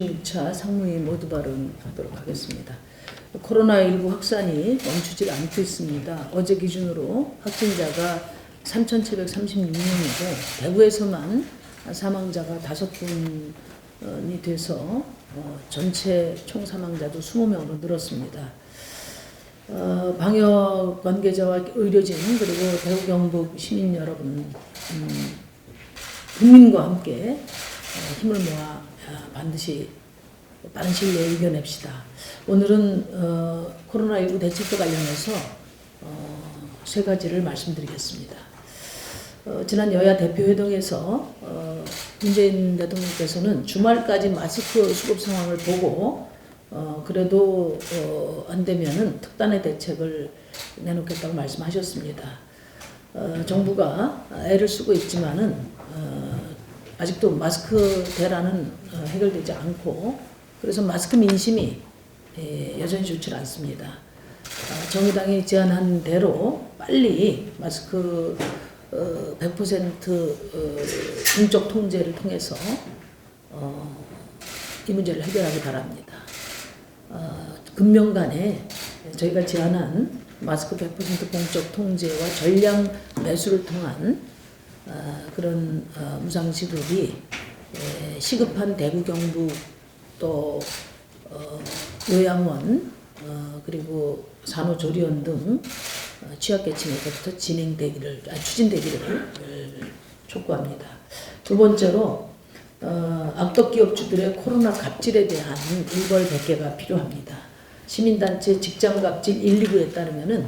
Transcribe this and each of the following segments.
6차 상무위 모두 발언하도록 하겠습니다. 코로나19 확산이 멈추질 않고 있습니다. 어제 기준으로 확진자가 3,736명이고 대구에서만 사망자가 5분이 돼서 전체 총 사망자도 20명으로 늘었습니다. 방역 관계자와 의료진 그리고 대구 경북 시민 여러분, 국민과 함께 힘을 모아 반드시 빠른 시일 내에 이겨냅시다. 오늘은 코로나19 대책과 관련해서 세 가지를 말씀드리겠습니다. 지난 여야 대표회동에서 문재인 대통령께서는 주말까지 마스크 수급 상황을 보고 그래도 안 되면은 특단의 대책을 내놓겠다고 말씀하셨습니다. 정부가 애를 쓰고 있지만은 아직도 마스크 대란은 해결되지 않고 그래서 마스크 민심이 여전히 좋지 않습니다. 정의당이 제안한 대로 빨리 마스크 100% 공적 통제를 통해서 이 문제를 해결하기 바랍니다. 금년간에 저희가 제안한 마스크 100% 공적 통제와 전량 매수를 통한 그런 무상지급이 시급한 대구 경북 또 요양원 그리고 산후조리원 등 취약계층에서부터 추진되기를 촉구합니다. 두 번째로 악덕 기업주들의 코로나 갑질에 대한 일벌백계가 필요합니다. 시민단체 직장갑질 119에 따르면은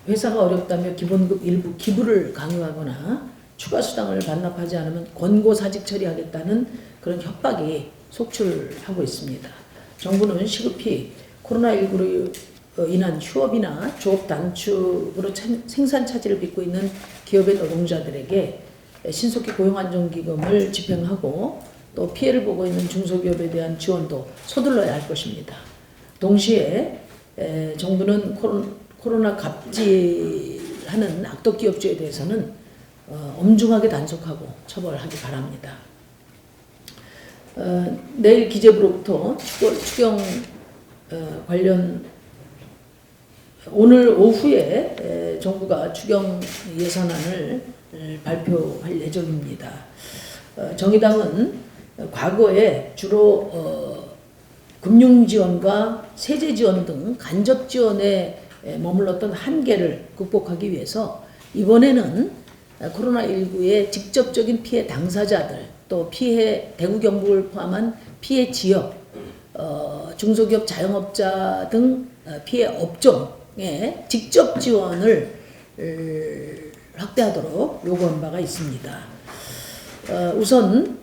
회사가 어렵다며 기본급 일부 기부를 강요하거나 추가 수당을 반납하지 않으면 권고사직 처리하겠다는 그런 협박이 속출하고 있습니다. 정부는 시급히 코로나19로 인한 휴업이나 조업 단축으로 생산 차질을 빚고 있는 기업의 노동자들에게 신속히 고용안정기금을 집행하고 또 피해를 보고 있는 중소기업에 대한 지원도 서둘러야 할 것입니다. 동시에 정부는 코로나 갑질하는 악덕 기업주에 대해서는 엄중하게 단속하고 처벌하기 바랍니다. 내일 기재부로부터 추경 관련 오늘 오후에 정부가 추경 예산안을 발표할 예정입니다. 정의당은 과거에 주로 금융지원과 세제지원 등 간접지원에 머물렀던 한계를 극복하기 위해서 이번에는 코로나19의 직접적인 피해 당사자들 또 대구 경북을 포함한 피해 지역, 중소기업 자영업자 등 피해 업종에 직접 지원을 확대하도록 요구한 바가 있습니다. 우선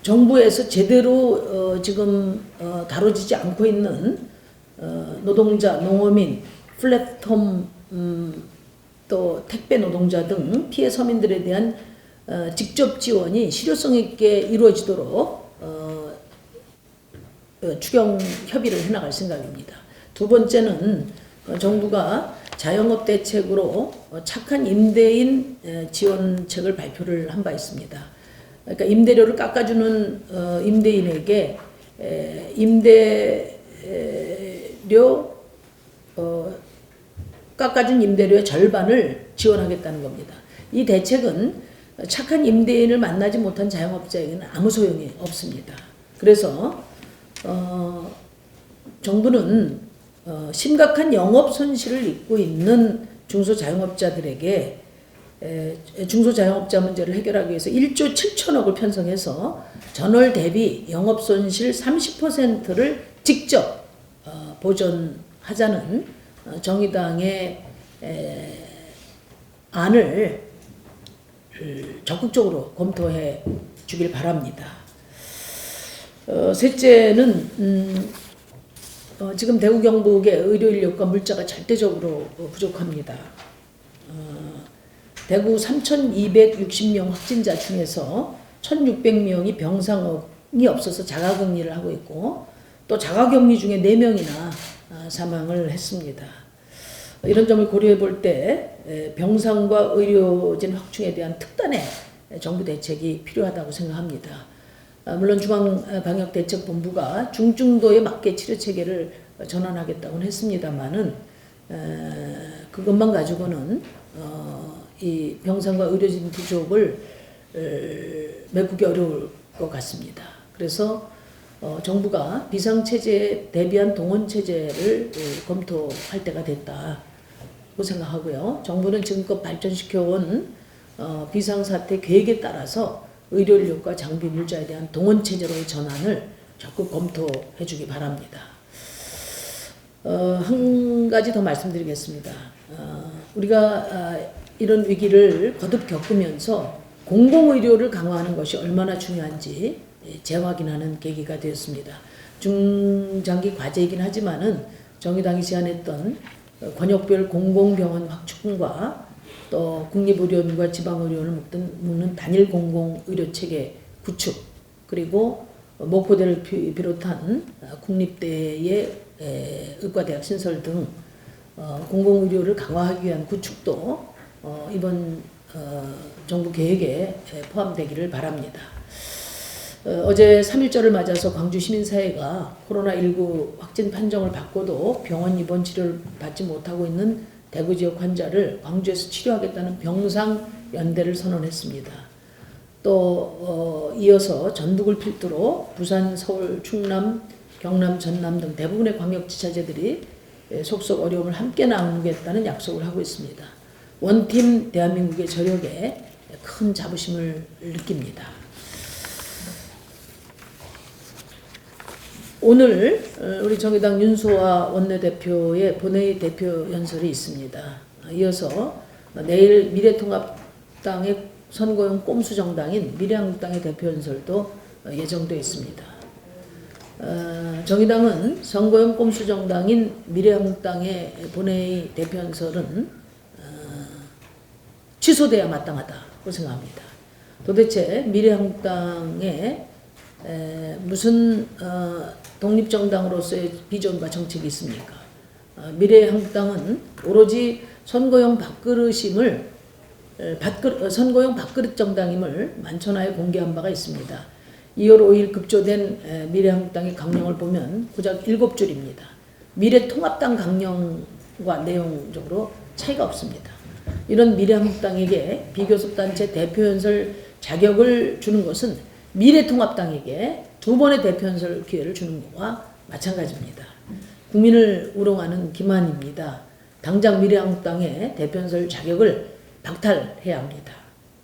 정부에서 제대로 지금 다뤄지지 않고 있는 노동자, 농어민, 플랫폼 또 택배 노동자 등 피해 서민들에 대한 직접 지원이 실효성 있게 이루어지도록 추경 협의를 해나갈 생각입니다. 두 번째는 정부가 자영업 대책으로 착한 임대인 지원책을 발표를 한 바 있습니다. 그러니까 임대료를 깎아주는 임대인에게 깎아준 임대료의 절반을 지원하겠다는 겁니다. 이 대책은 착한 임대인을 만나지 못한 자영업자에게는 아무 소용이 없습니다. 그래서 정부는 심각한 영업 손실을 입고 있는 중소자영업자들에게 중소자영업자 문제를 해결하기 위해서 1조 7천억을 편성해서 전월 대비 영업손실 30%를 직접 보전하자는 정의당의 안을 적극적으로 검토해 주길 바랍니다. 셋째는 지금 대구 경북의 의료 인력과 물자가 절대적으로 부족합니다. 대구 3,260명 확진자 중에서 1,600명이 병상이 없어서 자가격리를 하고 있고 또 자가격리 중에 4명이나 사망을 했습니다. 이런 점을 고려해 볼 때 병상과 의료진 확충에 대한 특단의 정부 대책이 필요하다고 생각합니다. 물론 중앙방역대책본부가 중증도에 맞게 치료체계를 전환하겠다고는 했습니다만은 그것만 가지고는 이 병상과 의료진 부족을 메꾸기 어려울 것 같습니다. 그래서 정부가 비상체제에 대비한 동원체제를 검토할 때가 됐다고 생각하고요. 정부는 지금껏 발전시켜온 비상사태 계획에 따라서 의료인력과 장비 물자에 대한 동원체제로의 전환을 적극 검토해 주기 바랍니다. 한 가지 더 말씀드리겠습니다. 우리가 이런 위기를 거듭 겪으면서 공공의료를 강화하는 것이 얼마나 중요한지 재확인하는 계기가 되었습니다. 중장기 과제이긴 하지만은 정의당이 제안했던 권역별 공공병원 확충과 또 국립의료원과 지방의료원을 묶는 단일 공공의료체계 구축, 그리고 목포대를 비롯한 국립대의 의과대학 신설 등 공공의료를 강화하기 위한 구축도 이번 정부 계획에 포함되기를 바랍니다. 어제 3.1절을 맞아서 광주 시민사회가 코로나19 확진 판정을 받고도 병원 입원 치료를 받지 못하고 있는 대구 지역 환자를 광주에서 치료하겠다는 병상연대를 선언했습니다. 또 이어서 전북을 필두로 부산, 서울, 충남, 경남, 전남 등 대부분의 광역지자체들이 속속 어려움을 함께 나누겠다는 약속을 하고 있습니다. 원팀 대한민국의 저력에 큰 자부심을 느낍니다. 오늘 우리 정의당 윤소아 원내대표의 본회의 대표 연설이 있습니다. 이어서 내일 미래통합당의 선거용 꼼수 정당인 미래한국당의 대표 연설도 예정되어 있습니다. 정의당은 선거용 꼼수 정당인 미래한국당의 본회의 대표 연설은 취소돼야 마땅하다고 생각합니다. 도대체 미래한국당에 무슨 독립정당으로서의 비전과 정책이 있습니까? 미래한국당은 오로지 선거용 선거용 밥그릇 정당임을 만천하에 공개한 바가 있습니다. 2월 5일 급조된 미래한국당의 강령을 보면 고작 7줄입니다. 미래통합당 강령과 내용적으로 차이가 없습니다. 이런 미래한국당에게 비교섭단체 대표연설 자격을 주는 것은 미래통합당에게 2번의 대표연설 기회를 주는 것과 마찬가지입니다. 국민을 우롱하는 기만입니다. 당장 미래한국당의 대표연설 자격을 박탈해야 합니다.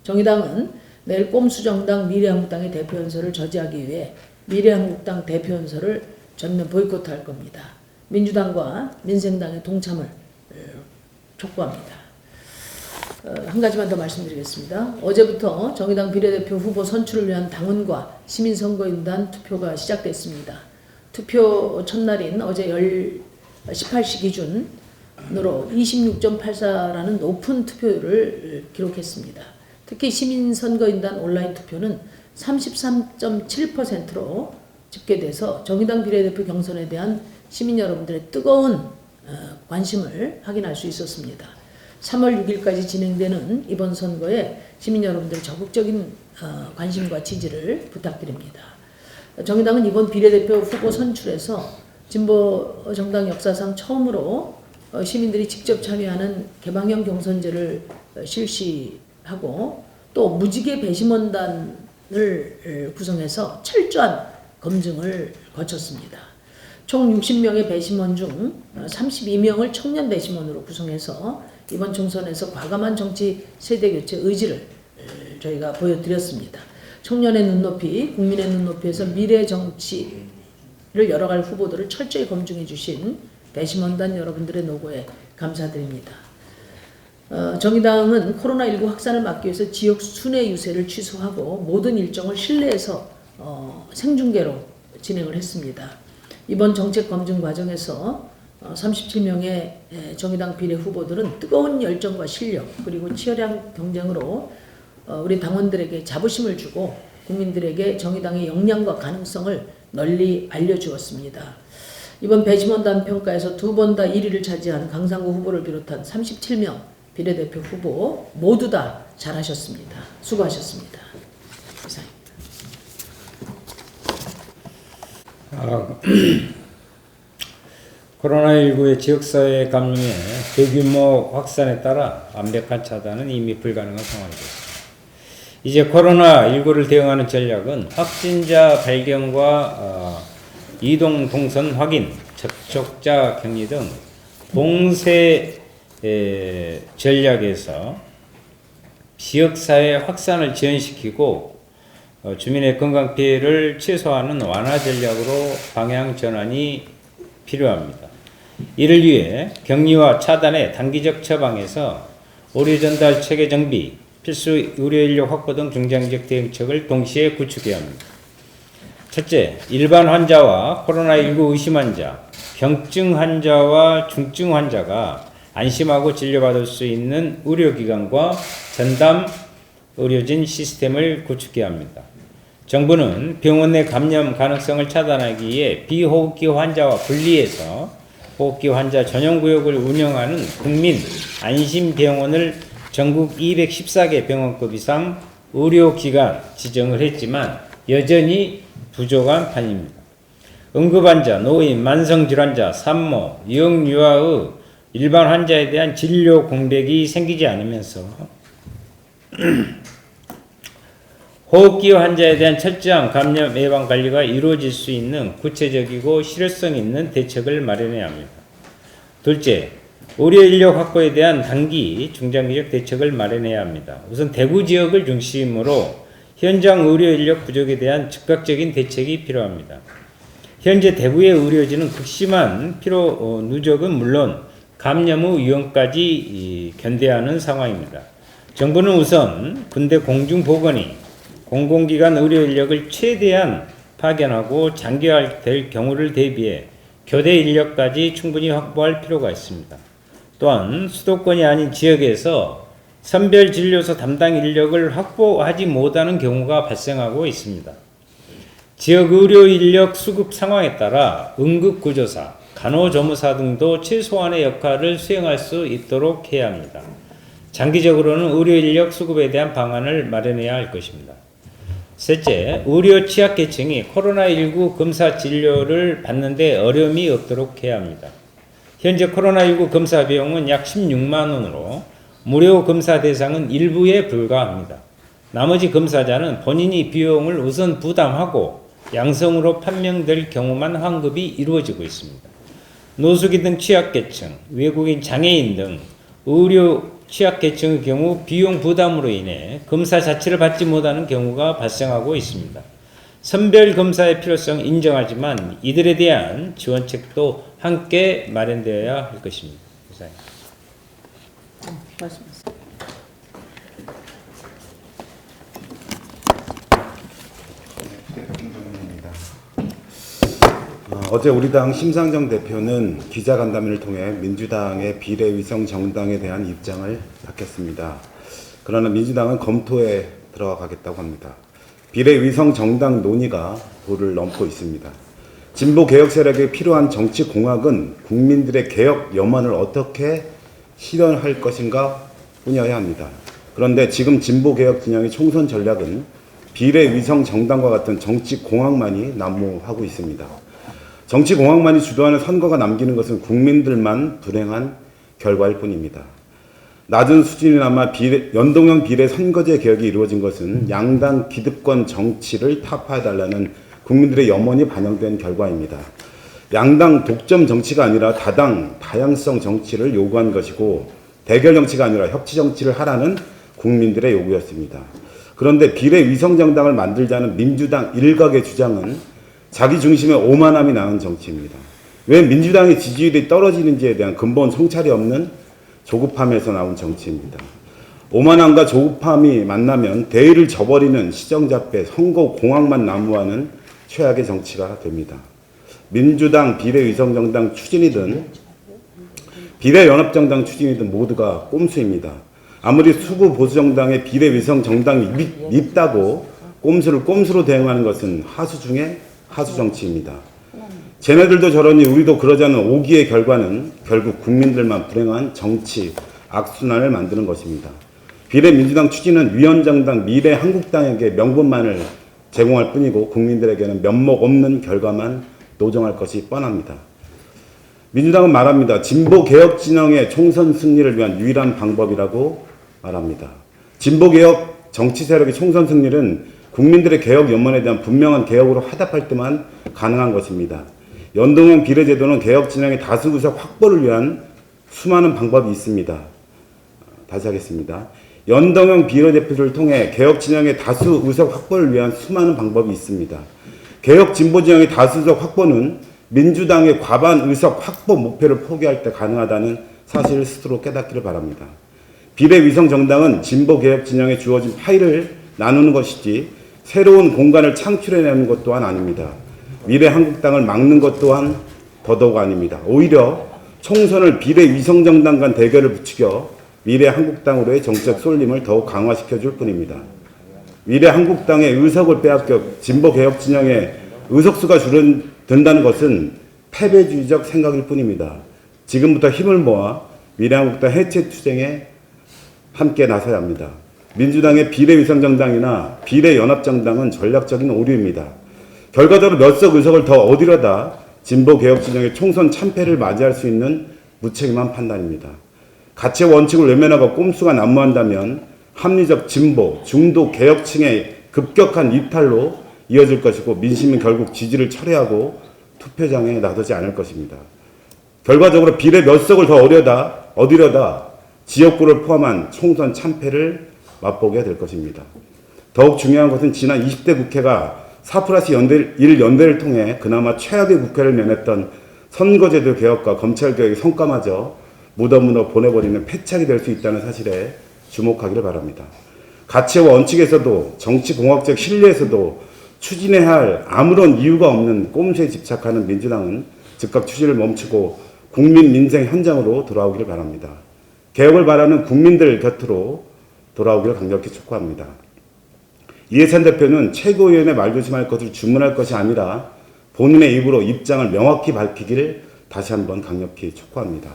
정의당은 내일 꼼수정당 미래한국당의 대표연설을 저지하기 위해 미래한국당 대표연설을 전면 보이콧할 겁니다. 민주당과 민생당의 동참을 촉구합니다. 한 가지만 더 말씀드리겠습니다. 어제부터 정의당 비례대표 후보 선출을 위한 당원과 시민선거인단 투표가 시작됐습니다. 투표 첫날인 어제 18시 기준으로 26.84라는 높은 투표율을 기록했습니다. 특히 시민선거인단 온라인 투표는 33.7%로 집계돼서 정의당 비례대표 경선에 대한 시민 여러분들의 뜨거운 관심을 확인할 수 있었습니다. 3월 6일까지 진행되는 이번 선거에 시민 여러분들의 적극적인 관심과 지지를 부탁드립니다. 정의당은 이번 비례대표 후보 선출에서 진보 정당 역사상 처음으로 시민들이 직접 참여하는 개방형 경선제를 실시하고 또 무지개 배심원단을 구성해서 철저한 검증을 거쳤습니다. 총 60명의 배심원 중 32명을 청년 배심원으로 구성해서 이번 총선에서 과감한 정치 세대교체 의지를 저희가 보여드렸습니다. 청년의 눈높이, 국민의 눈높이에서 미래 정치를 열어갈 후보들을 철저히 검증해 주신 배심원단 여러분들의 노고에 감사드립니다. 정의당은 코로나19 확산을 막기 위해서 지역 순회 유세를 취소하고 모든 일정을 실내에서 생중계로 진행을 했습니다. 이번 정책 검증 과정에서 37명의 정의당 비례 후보들은 뜨거운 열정과 실력 그리고 치열한 경쟁으로 우리 당원들에게 자부심을 주고 국민들에게 정의당의 역량과 가능성을 널리 알려주었습니다. 이번 배심원단 평가에서 2번 다 1위를 차지한 강상구 후보를 비롯한 37명 비례대표 후보 모두 다 잘하셨습니다. 수고하셨습니다. 이상입니다. 코로나19의 지역사회 감염의 대규모 확산에 따라 완벽한 차단은 이미 불가능한 상황이 됐습니다. 이제 코로나19를 대응하는 전략은 확진자 발견과 이동 동선 확인, 접촉자 격리 등 봉쇄 전략에서 지역사회 확산을 지연시키고 주민의 건강 피해를 최소화하는 완화 전략으로 방향 전환이 필요합니다. 이를 위해 격리와 차단의 단기적 처방에서 의료 전달 체계 정비, 필수 의료 인력 확보 등 중장기적 대응책을 동시에 구축해야 합니다. 첫째, 일반 환자와 코로나19 의심 환자, 경증 환자와 중증 환자가 안심하고 진료받을 수 있는 의료기관과 전담 의료진 시스템을 구축해야 합니다. 정부는 병원 내 감염 가능성을 차단하기 위해 비호흡기 환자와 분리해서 호흡기 환자 전용 구역을 운영하는 국민 안심병원을 전국 214개 병원급 이상 의료기관 지정을 했지만 여전히 부족한 판입니다. 응급환자, 노인, 만성질환자, 산모, 영유아의 일반 환자에 대한 진료 공백이 생기지 않으면서 호흡기 환자에 대한 철저한 감염 예방 관리가 이루어질 수 있는 구체적이고 실효성 있는 대책을 마련해야 합니다. 둘째, 의료 인력 확보에 대한 단기, 중장기적 대책을 마련해야 합니다. 우선 대구 지역을 중심으로 현장 의료 인력 부족에 대한 즉각적인 대책이 필요합니다. 현재 대구의 의료진은 극심한 피로 누적은 물론 감염의 위험까지 견뎌야 하는 상황입니다. 정부는 우선 군대 공중보건이 공공기관 의료 인력을 최대한 파견하고 장기화될 경우를 대비해 교대 인력까지 충분히 확보할 필요가 있습니다. 또한 수도권이 아닌 지역에서 선별진료소 담당 인력을 확보하지 못하는 경우가 발생하고 있습니다. 지역 의료 인력 수급 상황에 따라 응급구조사, 간호조무사 등도 최소한의 역할을 수행할 수 있도록 해야 합니다. 장기적으로는 의료 인력 수급에 대한 방안을 마련해야 할 것입니다. 셋째, 의료 취약계층이 코로나19 검사 진료를 받는데 어려움이 없도록 해야 합니다. 현재 코로나19 검사 비용은 약 16만 원으로 무료 검사 대상은 일부에 불과합니다. 나머지 검사자는 본인이 비용을 우선 부담하고 양성으로 판명될 경우만 환급이 이루어지고 있습니다. 노숙인 등 취약계층, 외국인 장애인 등 의료 취약계층의 경우 비용 부담으로 인해 검사 자체를 받지 못하는 경우가 발생하고 있습니다. 선별검사의 필요성 인정하지만 이들에 대한 지원책도 함께 마련되어야 할 것입니다. 감사합니다. 말씀하세요. 어제 우리 당 심상정 대표는 기자간담회를 통해 민주당의 비례위성 정당에 대한 입장을 밝혔습니다. 그러나 민주당은 검토에 들어가겠다고 합니다. 비례위성 정당 논의가 도를 넘고 있습니다. 진보 개혁 세력에 필요한 정치 공학은 국민들의 개혁 염원을 어떻게 실현할 것인가 뿐이어야 합니다. 그런데 지금 진보 개혁 진영의 총선 전략은 비례위성 정당과 같은 정치 공학만이 난무하고 있습니다. 정치 공학만이 주도하는 선거가 남기는 것은 국민들만 불행한 결과일 뿐입니다. 낮은 수준이나마 연동형 비례 선거제 개혁이 이루어진 것은 양당 기득권 정치를 타파해달라는 국민들의 염원이 반영된 결과입니다. 양당 독점 정치가 아니라 다당 다양성 정치를 요구한 것이고 대결 정치가 아니라 협치 정치를 하라는 국민들의 요구였습니다. 그런데 비례 위성정당을 만들자는 민주당 일각의 주장은 자기 중심의 오만함이 나는 정치입니다. 왜 민주당의 지지율이 떨어지는지에 대한 근본 성찰이 없는 조급함에서 나온 정치입니다. 오만함과 조급함이 만나면 대의를 저버리는 시정잡배, 선거 공학만 난무하는 최악의 정치가 됩니다. 민주당 비례위성정당 추진이든 비례연합정당 추진이든 모두가 꼼수입니다. 아무리 수구 보수정당의 비례위성정당이 밉다고 꼼수를 꼼수로 대응하는 것은 하수 중에 하수 정치입니다. 쟤네들도 저러니 우리도 그러자는 오기의 결과는 결국 국민들만 불행한 정치 악순환을 만드는 것입니다. 비례민주당 추진은 위원정당 미래한국당에게 명분만을 제공할 뿐이고 국민들에게는 면목 없는 결과만 노정할 것이 뻔합니다. 민주당은 말합니다. 진보개혁 진영의 총선 승리를 위한 유일한 방법이라고 말합니다. 진보개혁 정치 세력의 총선 승리는 국민들의 개혁 연문에 대한 분명한 개혁으로 화답할 때만 가능한 것입니다. 연동형 비례제도는 개혁 진영의 다수 의석 확보를 위한 수많은 방법이 있습니다. 다시 하겠습니다. 연동형 비례대표를 통해 개혁 진영의 다수 의석 확보를 위한 수많은 방법이 있습니다. 개혁 진보 진영의 다수 의석 확보는 민주당의 과반 의석 확보 목표를 포기할 때 가능하다는 사실을 스스로 깨닫기를 바랍니다. 비례위성 정당은 진보 개혁 진영에 주어진 파일을 나누는 것이지 새로운 공간을 창출해내는 것 또한 아닙니다. 미래 한국당을 막는 것 또한 더더욱 아닙니다. 오히려 총선을 비례위성 정당 간 대결을 부추겨 미래 한국당으로의 정책 쏠림을 더욱 강화시켜 줄 뿐입니다. 미래 한국당의 의석을 빼앗겨 진보 개혁 진영의 의석수가 줄어든다는 것은 패배주의적 생각일 뿐입니다. 지금부터 힘을 모아 미래 한국당 해체 투쟁에 함께 나서야 합니다. 민주당의 비례위성정당이나 비례연합정당은 전략적인 오류입니다. 결과적으로 몇 석 의석을 더 얻으려다 진보개혁 진영의 총선 참패를 맞이할 수 있는 무책임한 판단입니다. 가치의 원칙을 외면하고 꼼수가 난무한다면 합리적 진보, 중도 개혁층의 급격한 이탈로 이어질 것이고 민심은 결국 지지를 철회하고 투표장에 나서지 않을 것입니다. 결과적으로 비례 몇 석을 더 얻으려다 지역구를 포함한 총선 참패를 맛보게 될 것입니다. 더욱 중요한 것은 지난 20대 국회가 4+1 연대를 통해 그나마 최악의 국회를 면했던 선거제도 개혁과 검찰개혁의 성과마저 묻어 보내버리는 패착이 될 수 있다는 사실에 주목하기를 바랍니다. 가치와 원칙에서도 정치공학적 신뢰에서도 추진해야 할 아무런 이유가 없는 꼼수에 집착하는 민주당은 즉각 추진을 멈추고 국민 민생 현장으로 돌아오기를 바랍니다. 개혁을 바라는 국민들 곁으로 돌아오기를 강력히 촉구합니다. 이해찬 대표는 최고위원회 말조심할 것을 주문할 것이 아니라 본인의 입으로 입장을 명확히 밝히기를 다시 한번 강력히 촉구합니다.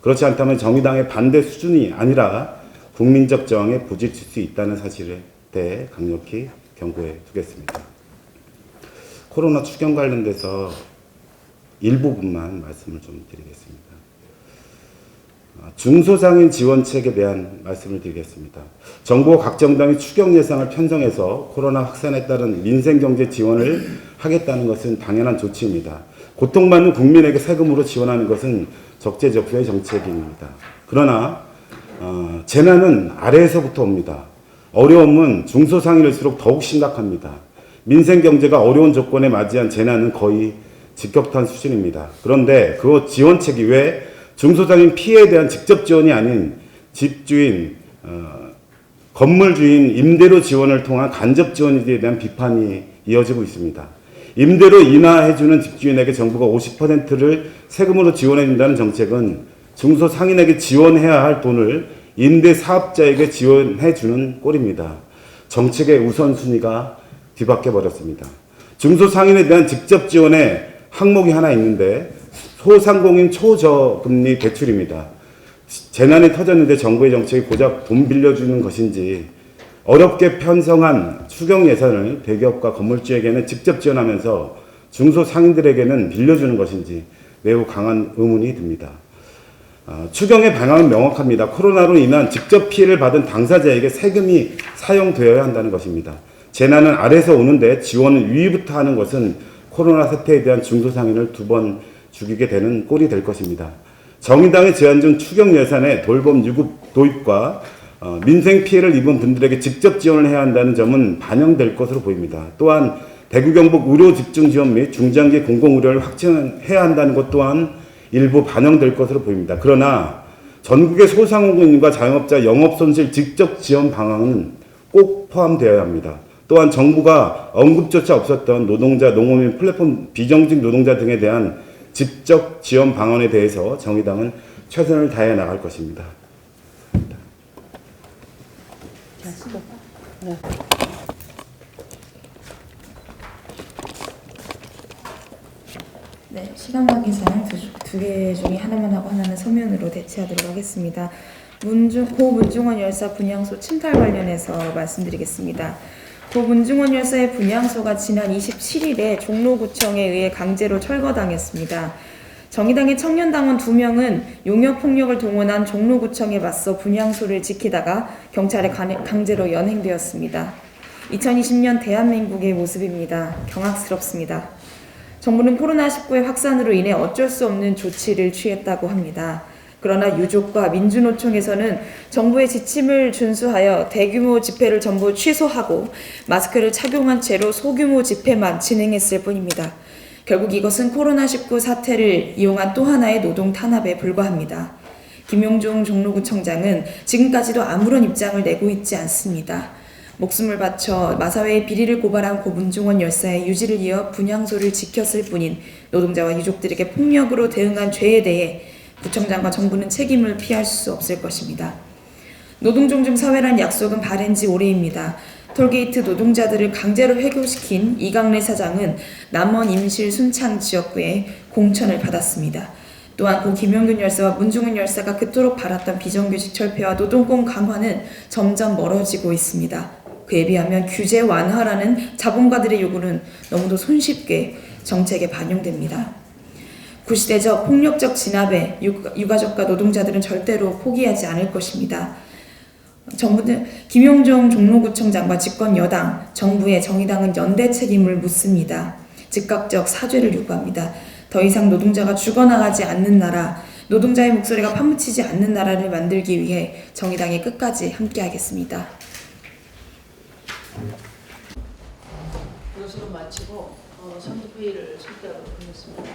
그렇지 않다면 정의당의 반대 수준이 아니라 국민적 저항에 부딪힐 수 있다는 사실에 대해 강력히 경고해 두겠습니다. 코로나 추경 관련돼서 일부분만 말씀을 좀 드리겠습니다. 중소상인 지원책에 대한 말씀을 드리겠습니다. 정부와 각 정당이 추경 예산을 편성해서 코로나 확산에 따른 민생경제 지원을 하겠다는 것은 당연한 조치입니다. 고통받는 국민에게 세금으로 지원하는 것은 적재적소의 정책입니다. 그러나 재난은 아래에서부터 옵니다. 어려움은 중소상인일수록 더욱 심각합니다. 민생경제가 어려운 조건에 맞이한 재난은 거의 직격탄 수준입니다. 그런데 그 지원책이 왜 중소상인 피해에 대한 직접 지원이 아닌 집주인, 건물주인, 임대료 지원을 통한 간접 지원에 대한 비판이 이어지고 있습니다. 임대료 인하해주는 집주인에게 정부가 50%를 세금으로 지원해준다는 정책은 중소상인에게 지원해야 할 돈을 임대사업자에게 지원해주는 꼴입니다. 정책의 우선순위가 뒤바뀌어 버렸습니다. 중소상인에 대한 직접 지원에 항목이 하나 있는데 소상공인 초저금리 대출입니다. 재난이 터졌는데 정부의 정책이 고작 돈 빌려주는 것인지 어렵게 편성한 추경 예산을 대기업과 건물주에게는 직접 지원하면서 중소상인들에게는 빌려주는 것인지 매우 강한 의문이 듭니다. 추경의 방향은 명확합니다. 코로나로 인한 직접 피해를 받은 당사자에게 세금이 사용되어야 한다는 것입니다. 재난은 아래에서 오는데 지원을 위부터 하는 것은 코로나 사태에 대한 중소상인을 두 번 죽이게 되는 꼴이 될 것입니다. 정의당의 제안 중 추경 예산의 돌봄 유급 도입과 민생 피해를 입은 분들에게 직접 지원을 해야 한다는 점은 반영될 것으로 보입니다. 또한 대구 경북 의료 집중 지원 및 중장기 공공의료를 확충해야 한다는 것 또한 일부 반영될 것으로 보입니다. 그러나 전국의 소상공인과 자영업자 영업손실 직접 지원 방안은 꼭 포함되어야 합니다. 또한 정부가 언급조차 없었던 노동자, 농업인, 플랫폼 비정직 노동자 등에 대한 직접 지원 방안에 대해서 정의당은 최선을 다해 나갈 것입니다. 네, 시간 관계상 두 개 중에 하나만 하고 하나는 서면으로 대체하도록 하겠습니다. 고 문중원 열사 분향소 침탈 관련해서 말씀드리겠습니다. 고 문중원 열사의 분향소가 지난 27일에 종로구청에 의해 강제로 철거당했습니다. 정의당의 청년당원 2명은 용역폭력을 동원한 종로구청에 맞서 분향소를 지키다가 경찰에 강제로 연행되었습니다. 2020년 대한민국의 모습입니다. 경악스럽습니다. 정부는 코로나19의 확산으로 인해 어쩔 수 없는 조치를 취했다고 합니다. 그러나 유족과 민주노총에서는 정부의 지침을 준수하여 대규모 집회를 전부 취소하고 마스크를 착용한 채로 소규모 집회만 진행했을 뿐입니다. 결국 이것은 코로나19 사태를 이용한 또 하나의 노동 탄압에 불과합니다. 김용종 종로구청장은 지금까지도 아무런 입장을 내고 있지 않습니다. 목숨을 바쳐 마사회의 비리를 고발한 고 문중원 열사의 유지를 이어 분향소를 지켰을 뿐인 노동자와 유족들에게 폭력으로 대응한 죄에 대해 구청장과 정부는 책임을 피할 수 없을 것입니다. 노동종중 사회란 약속은 바른 지 오래입니다. 톨게이트 노동자들을 강제로 해고시킨 이강래 사장은 남원 임실 순창 지역구에 공천을 받았습니다. 또한 고 김용균 열사와 문중은 열사가 그토록 바랐던 비정규직 철폐와 노동권 강화는 점점 멀어지고 있습니다. 그에 비하면 규제 완화라는 자본가들의 요구는 너무도 손쉽게 정책에 반영됩니다. 구시대적 폭력적 진압에 유가족과 노동자들은 절대로 포기하지 않을 것입니다. 정부는 김용종 종로구청장과 집권 여당, 정부의 정의당은 연대 책임을 묻습니다. 즉각적 사죄를 요구합니다. 더 이상 노동자가 죽어나가지 않는 나라, 노동자의 목소리가 파묻히지 않는 나라를 만들기 위해 정의당이 끝까지 함께하겠습니다. 이것으로 마치고 상급회의를 실시하도록 하겠습니다.